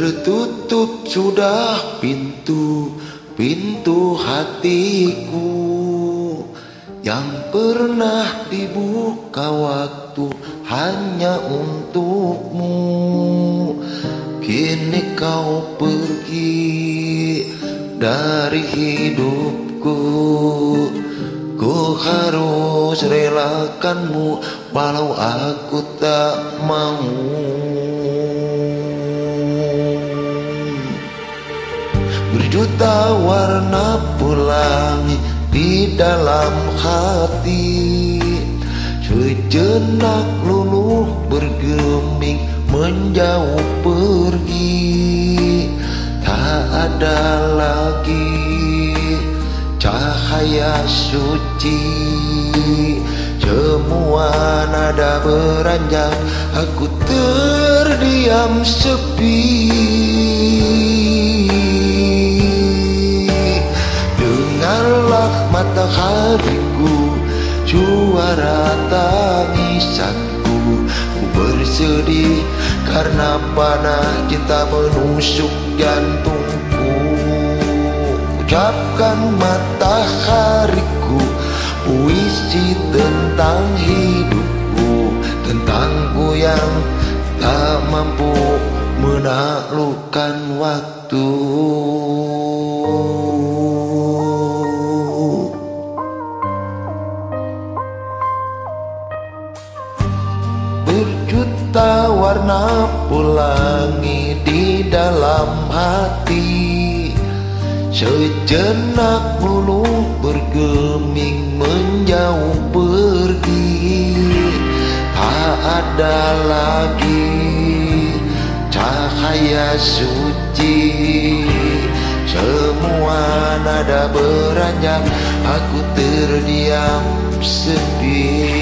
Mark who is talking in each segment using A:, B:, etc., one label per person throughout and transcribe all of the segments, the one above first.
A: Tertutup sudah pintu hatiku yang pernah dibuka waktu hanya untukmu. Kini kau pergi dari hidupku, ku harus relakanmu walau aku tak mau. Berjuta warna pelangi di dalam hati, sejenak luluh bergeming menjauh pergi. Tak ada lagi cahaya suci, semua nada beranjak, aku terdiam sepi. Dengarlah matahariku, suara tangisanku, ku bersedih karena panah cinta menusuk jantungku. Ucapkan matahariku puisi tentang hidupku, tentangku yang tak mampu menaklukkan waktu. Berjuta warna pelangi di dalam hati, sejenak luluh bergeming menjauh pergi. Tak ada lagi cahaya suci, semua nada beranjak, aku terdiam sepi.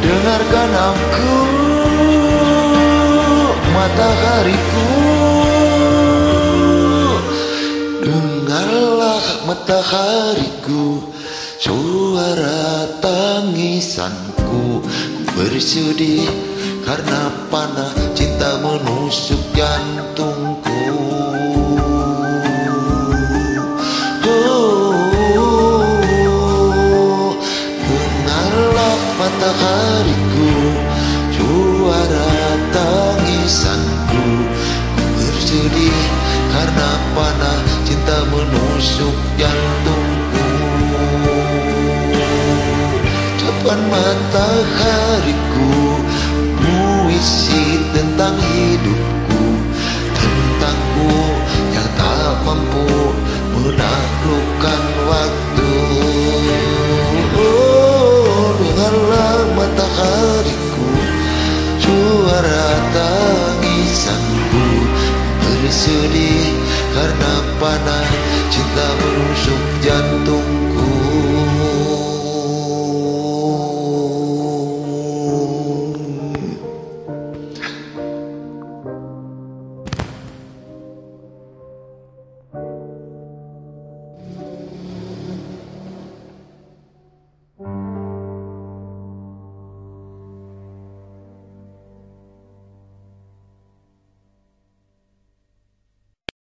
A: Dengarkan aku, matahariku, dengarlah matahariku, suara tangisanku, ku bersedih karena panah cinta menusuk jantungku. Dengarlah matahariku, suara tangisanku, ku bersedih karena panah cinta menusuk jantungku. Depan matahariku, puisi tentang hidupku, tentangku yang tak mampu menakluk